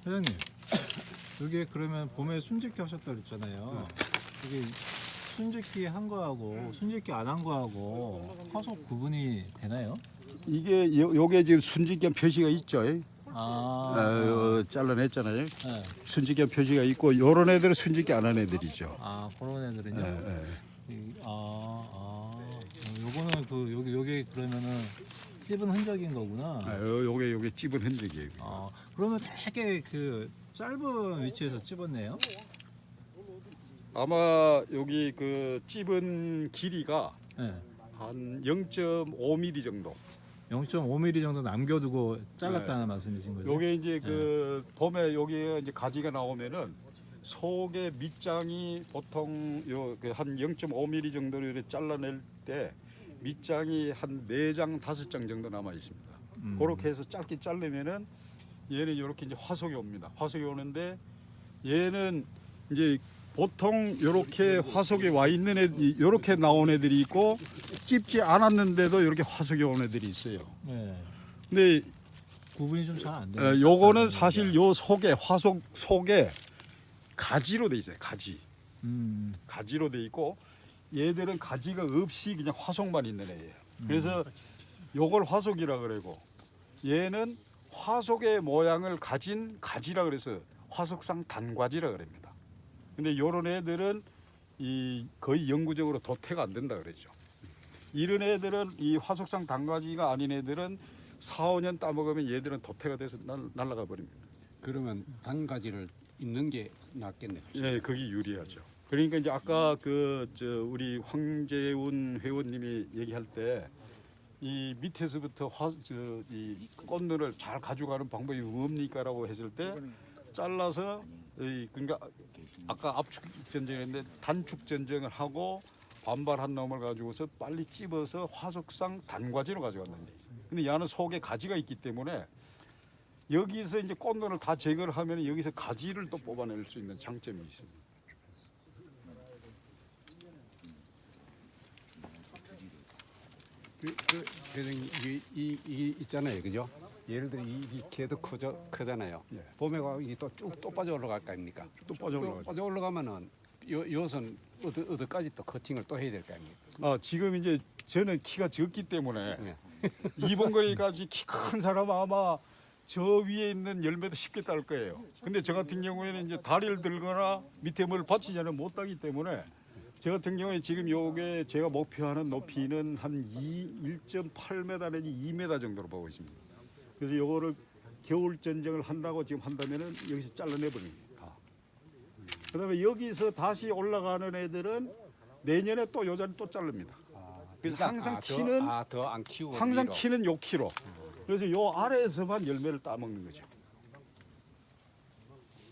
회장님, 여기 그러면 봄에 순짓기 하셨다 그랬잖아요. 이게 순짓기 한 거하고 순짓기 안 한 거하고 화속 구분이 되나요? 이게 요게 지금 순직견 표시가 있죠. 잘라냈잖아요. 네. 순직견 표시가 있고 요런 애들은 순직기 안 한 애들이죠. 그런 애들은요. 예, 예. 요거는 그 여기 그러면은 찝은 흔적인 거구나. 요게 찝은 흔적이에요. 그러면 되게 그 짧은 위치에서 찝었네요. 아마 여기 그 찝은 길이가 네. 한 0.5mm 정도. 0.5mm 정도 남겨두고 잘랐다는 말씀이신 거죠? 요게 이제 그 봄에 여기에 이제 가지가 나오면은 속의 밑장이 보통 한 0.5mm 정도로 이렇게 잘라낼 때 밑장이 한 4장 5장 정도 남아 있습니다. 그렇게 해서 짧게 자르면은 얘는 이렇게 이제 화속이 옵니다. 화속이 오는데 얘는 이제 보통 이렇게 화속에 와 있는 이렇게 나온 애들이 있고 찝지 않았는데도 이렇게 화속이 온 애들이 있어요. 네. 근데 구분이 좀 잘 안 돼요. 요거는 사실 요 속에 화속 속에 가지로 돼 있어요. 가지로 돼 있고 얘들은 가지가 없이 그냥 화속만 있는 애예요. 그래서 요걸 화속이라 그러고 얘는 화속의 모양을 가진 가지라 그래서 화속상 단과지라 그럽니다. 근데 요런 애들은 거의 영구적으로 도태가 안 된다 그랬죠. 이런 애들은 이 화속상 단과지가 아닌 애들은 4, 5년 따먹으면 얘들은 도태가 돼서 날아가 버립니다. 그러면 단가지를 있는 게 낫겠네요. 예, 그게 유리하죠. 그러니까 이제 아까 우리 황재훈 회원님이 얘기할 때 이 밑에서부터 이 꽃눈을 잘 가져가는 방법이 뭡니까라고 했을 때 잘라서 그러니까 아까 압축 전쟁했는데 단축 전쟁을 하고 반발한 놈을 가지고서 빨리 찝어서 화속상 단과지로 가져갔는데 근데 얘는 속에 가지가 있기 때문에 여기서 이제 꽃눈을 다 제거를 하면 여기서 가지를 또 뽑아낼 수 있는 장점이 있습니다. 회장님 이 있잖아요, 그죠? 예를 들어 이 개도 크잖아요. 예. 봄에 가면 이게 또 빠져 올라갈 거 아닙니까? 또 빠져 올라가죠. 빠져 올라가면은 요선 어디까지 또 커팅을 또 해야 될 거 아닙니까? 지금 이제 저는 키가 적기 때문에 네. 이봉거리까지 키 큰 사람은 아마 저 위에 있는 열매도 쉽게 딸 거예요. 근데 저 같은 경우에는 이제 다리를 들거나 밑에 뭘 받치지 않으면 못 따기 때문에 저 같은 경우에 지금 요게 제가 목표하는 높이는 한 1.8m 내지 2m 정도로 보고 있습니다. 그래서 요거를 겨울 전쟁을 한다고 지금 한다면은 여기서 잘라내버립니다. 그다음에 여기서 다시 올라가는 애들은 내년에 또 요 자리 또 자릅니다. 그래서 항상 키는 더 안 키우고 항상 위로. 키는 요 키로. 그래서 요 아래에서만 열매를 따먹는 거죠.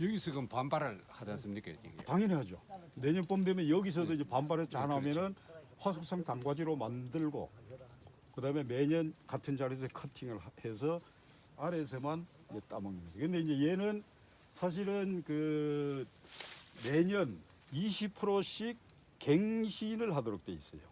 여기서 그럼 반발을 하지 않습니까? 이게? 당연히 하죠. 내년 봄 되면 여기서도 이제 반발해서 잘 그렇죠. 하면은 화속성 단과지로 만들고 그다음에 매년 같은 자리에서 커팅을 해서 아래에서만 이제 따먹는 거죠. 근데 이제 얘는 사실은 그 매년 20%씩 갱신을 하도록 돼 있어요.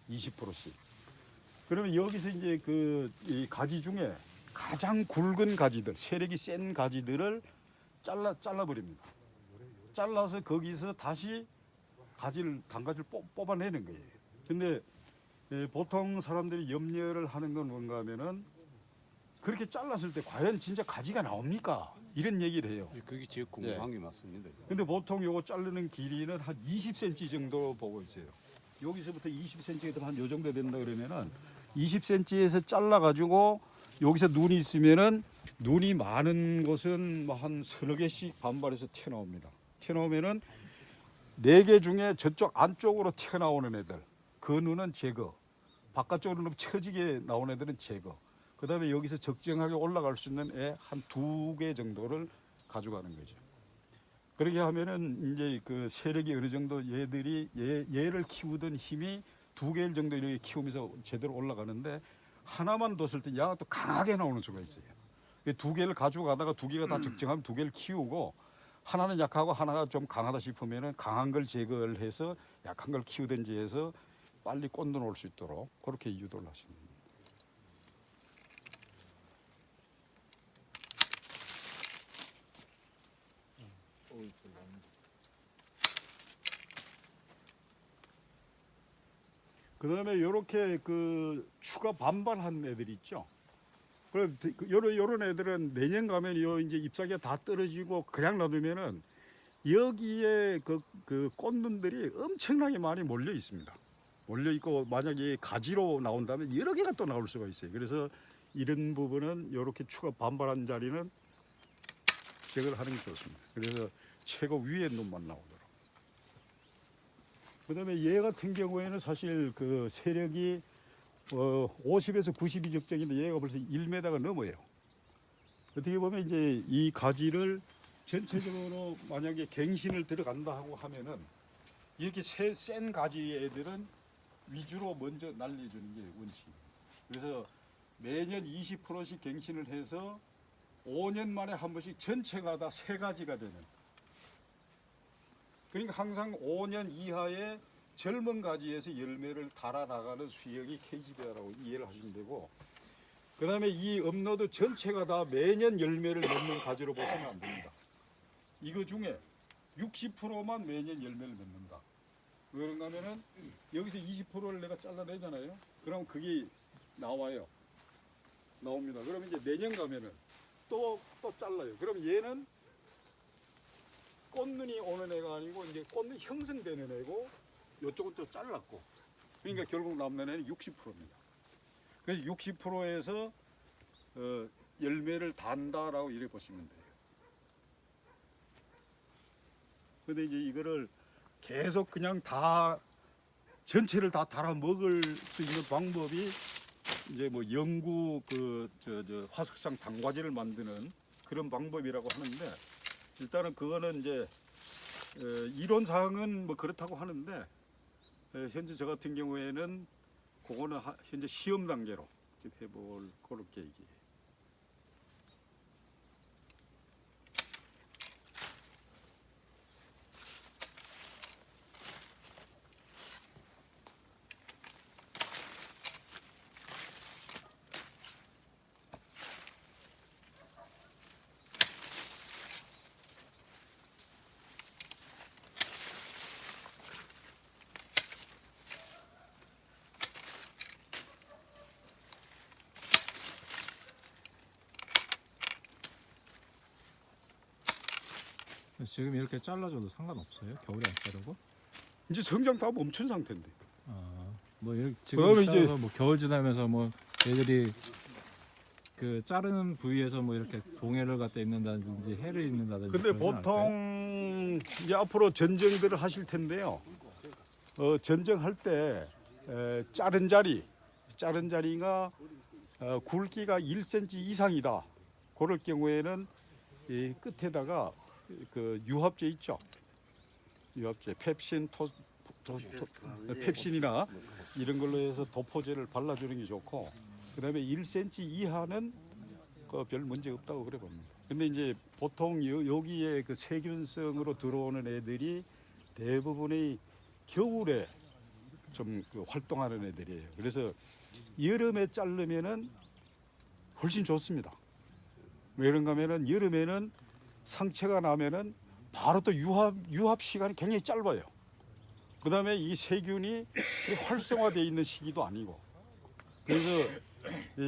20%씩. 그러면 여기서 이제 이 가지 중에 가장 굵은 가지들, 세력이 센 가지들을 잘라버립니다. 잘라서 거기서 다시 단가지를 뽑아내는 거예요. 근데 보통 사람들이 염려를 하는 건 뭔가 하면은 그렇게 잘랐을 때 과연 진짜 가지가 나옵니까? 이런 얘기를 해요. 그게 제일 궁금한 게 맞습니다. 근데 보통 요거 자르는 길이는 한 20cm 정도 보고 있어요. 여기서부터 20cm가 한 요 정도 된다 그러면은 20cm에서 잘라가지고 여기서 눈이 있으면은 눈이 많은 곳은 뭐 한 서너 개씩 반발해서 튀어나옵니다. 튀어나오면은 4개 중에 저쪽 안쪽으로 튀어나오는 애들 그 눈은 제거. 바깥쪽으로 처지게 나온 애들은 제거. 그 다음에 여기서 적정하게 올라갈 수 있는 애 한 2개 정도를 가져가는 거죠. 그렇게 하면은 이제 그 세력이 어느 정도 얘를 키우던 힘이 2개 정도 이렇게 키우면서 제대로 올라가는데 하나만 뒀을 때 얘가 또 강하게 나오는 수가 있어요. 2개를 가져가다가 2개가 다 적정하면 2개를 키우고 하나는 약하고 하나가 좀 강하다 싶으면은 강한 걸 제거를 해서 약한 걸 키우든지 해서 빨리 꽃눈 올 수 있도록 그렇게 유도를 하십니다. 그다음에 이렇게 그 추가 반발한 애들 있죠. 그래 요런 애들은 내년 가면 요 이제 잎사귀가 다 떨어지고 그냥 놔두면은 여기에 그 꽃눈들이 엄청나게 많이 몰려 있습니다. 몰려 있고 만약에 가지로 나온다면 여러 개가 또 나올 수가 있어요. 그래서 이런 부분은 이렇게 추가 반발한 자리는 제거를 하는 게 좋습니다. 그래서 최고 위에 눈만 나오도록. 그다음에 얘 같은 경우에는 사실 그 세력이 50에서 90이 적정인데 얘가 벌써 1m가 넘어요. 어떻게 보면 이제 이 가지를 전체적으로 만약에 갱신을 들어간다 하고 하면은 이렇게 센 가지 애들은 위주로 먼저 날려주는 게 원칙입니다. 그래서 매년 20%씩 갱신을 해서 5년 만에 한 번씩 전체가 다 새 가지가 되는. 그러니까 항상 5년 이하의 젊은 가지에서 열매를 달아 나가는 수형이 KGB라고 이해를 하시면 되고, 그 다음에 이 업로드 전체가 다 매년 열매를 맺는 가지로 보시면 안 됩니다. 이거 중에 60%만 매년 열매를 맺는다. 왜 그런가 하면은 여기서 20%를 내가 잘라내잖아요. 그럼 그게 나와요. 나옵니다. 그러면 이제 내년 가면은 또 잘라요. 그럼 얘는 꽃눈이 오는 애가 아니고 이제 꽃눈 형성되는 애고, 이쪽은 또 잘랐고, 그러니까 결국 남는 애는 60%입니다. 그래서 60%에서 열매를 단다라고 이래 보시면 돼요. 근데 이제 이거를 계속 그냥 다 전체를 다 달아 먹을 수 있는 방법이 이제 뭐 영구 화석상 당과제를 만드는 그런 방법이라고 하는데, 일단은 그거는 이제 이론 사항은 뭐 그렇다고 하는데, 현재 저 같은 경우에는 그거는 현재 시험 단계로 해볼 그런 계획이에요. 지금 이렇게 잘라줘도 상관없어요? 겨울에 안 자르고? 이제 성장 다 멈춘 상태인데. 뭐 이렇게 지금 그다음에 잘라서 이제 뭐 겨울 지나면서 뭐 얘들이 그 자르는 부위에서 뭐 이렇게 동해를 갖다 입는다든지 해를 입는다든지. 근데 그러진 않을까요? 보통 이제 앞으로 전쟁들을 하실 텐데요. 전쟁할 때 자른 자리가 굵기가 1cm 이상이다. 그럴 경우에는 이 끝에다가 그 유합제 있죠. 유합제, 펩신이나 이런 걸로 해서 도포제를 발라주는 게 좋고, 그다음에 1cm 이하는 별 문제 없다고 그래 봅니다. 근데 이제 보통 여기에 그 세균성으로 들어오는 애들이 대부분이 겨울에 좀 그 활동하는 애들이에요. 그래서 여름에 자르면은 훨씬 좋습니다. 왜 그런가 하면은 여름에는 상처가 나면은 바로 또 유합 시간이 굉장히 짧아요. 그 다음에 이 세균이 활성화되어 있는 시기도 아니고, 그래서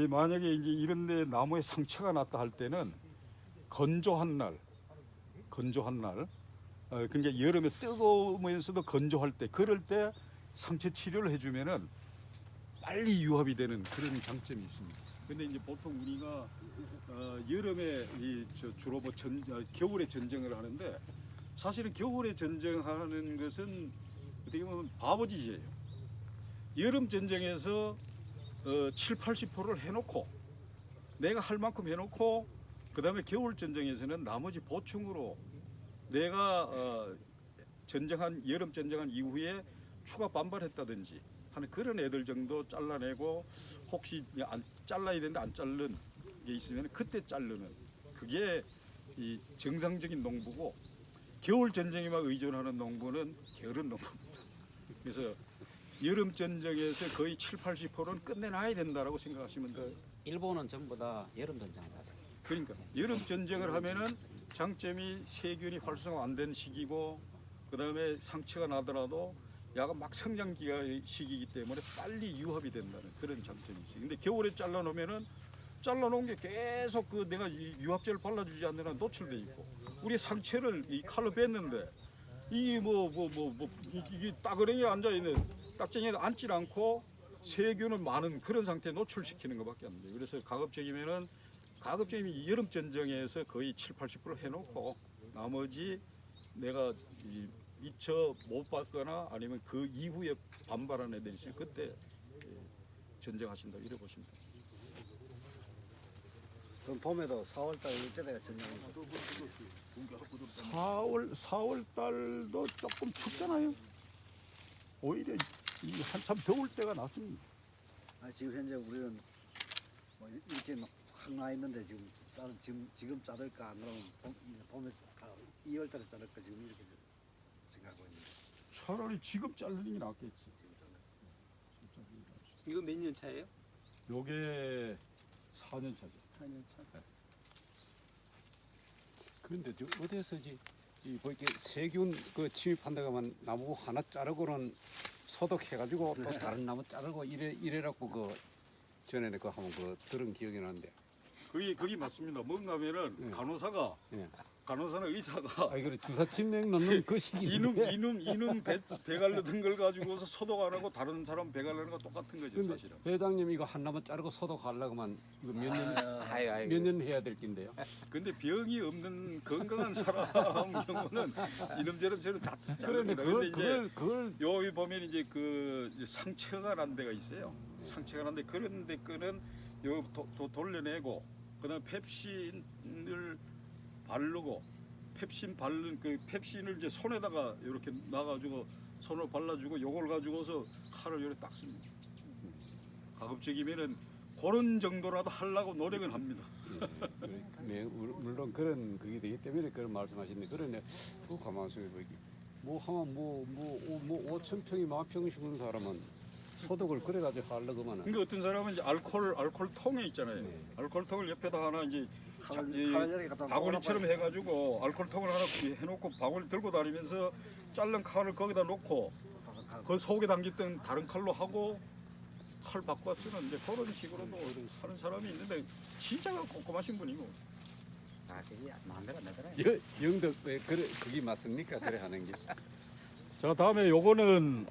만약에 이제 이런 데 나무에 상처가 났다 할 때는 건조한 날, 그러니까 여름에 뜨거우면서도 건조할 때, 그럴 때 상처 치료를 해주면은 빨리 유합이 되는 그런 장점이 있습니다. 근데 이제 보통 우리가 여름에 주로 뭐 겨울에 전쟁을 하는데, 사실은 겨울에 전쟁하는 것은 어떻게 보면 바보짓이에요. 여름 전쟁에서 70~80%를 해놓고, 내가 할 만큼 해놓고, 그 다음에 겨울 전쟁에서는 나머지 보충으로 내가 여름 전쟁한 이후에 추가 반발했다든지 하는 그런 애들 정도 잘라내고, 혹시 안 잘라야 되는데 안 자른 게 있으면 그때 자르는, 그게 이 정상적인 농부고, 겨울 전쟁에만 의존하는 농부는 게으른 농부입니다. 그래서 여름 전쟁에서 거의 70~80%는 끝내놔야 된다라고 생각하시면 돼요. 일본은 전부 다 여름 전쟁을 하죠. 그러니까 여름 전쟁을 하면은 장점이 세균이 활성화 안 된 시기고, 그 다음에 상처가 나더라도 야가 막 성장 시기이기 때문에 빨리 유합이 된다는 그런 장점이 있어요. 근데 겨울에 잘라놓으면은 잘라놓은 게 계속 그 내가 이 유합제를 발라주지 않는 한 노출돼 있고 우리 상체를 이 칼로 뺐는데 이게 이게 따그랭이에 앉아 있는 딱쟁이에 앉질 않고 세균은 많은 그런 상태에 노출시키는 것밖에 안 돼요. 그래서 가급적이면은 여름 전쟁에서 거의 7~80% 해놓고 나머지 내가 미처 못 받거나 아니면 그 이후에 반발한 애들이 있으면 그때 전쟁하신다 이래 보시면 돼요. 그럼 봄에도 4월달 이때가 전쟁입니다. 4월 달도 조금 춥잖아요. 오히려 이 한참 더울 때가 낫습니다. 아, 지금 현재 우리는 뭐 이렇게 막확 나 있는데 지금 자를까 안 그러면 봄에 2월달에 자를까 지금 이렇게 생각하고 있는데. 차라리 지금 자르는 게 낫겠지. 이거 몇 년 차예요? 요게 4년 차죠. 4년 차. 그런데 저 어디서지 뭐 이렇게 세균 그 침입한다고 하면 나무 하나 자르고는 소독해가지고 또 다른 나무 자르고 이래갖고 그 전에는 그 한번 그 들은 기억이 나는데. 그게 맞습니다. 뭔가 하면은 예. 간호사나 의사가 아 이거 주사 침맹 넣는 그 시기인데. 이놈 배 갈르던 걸 가지고서 소독 안 하고 다른 사람 배 갈르는 거 똑같은 거죠 근데 사실은. 회장님 이거 한 나무 자르고 소독하려고만 이거 아유. 몇 년 해야 될 낀데요. 근데 병이 없는 건강한 사람 경우는 이놈저놈 저놈 다 그런데 자릅니다. 근데 이제 그걸 여기 보면 이제 그 상처가 난 데가 있어요. 상처가 난데 그런 데 거는 요 돌려내고 그다음에 펩신을 바르고 펩신 바른 그 펩신을 이제 손에다가 이렇게 놔가지고 손으로 발라주고 요걸 가지고서 칼을 이렇게 닦습니다. 가급적이면은 그런 정도라도 하려고 노력은 합니다. 네, 물론 그런 그게 되기 때문에 그런 말씀하시는데 그러네. 그 가만히 보기 뭐 하면 뭐 5천 평이 10,000평 심은 사람은 소독을 그래가지고 하려고만. 그러니까 어떤 사람은 이제 알콜 통에 있잖아요. 네. 알콜 통을 옆에다 하나 이제 칼을 갖다 바구니처럼 해가지고 알콜 통을 하나 해놓고 바구니 들고 다니면서 자른 칼을 거기다 놓고 그 속에 담겼던 다른 칼로 하고 칼 바꿔 쓰는 이제 그런 식으로도 하는 사람이 있는데 진짜 꼼꼼하신 분이고. 아, 그게 마음대로 안 되더라. 영덕 그게 맞습니까? 그래 하는 게. 자 다음에 요거는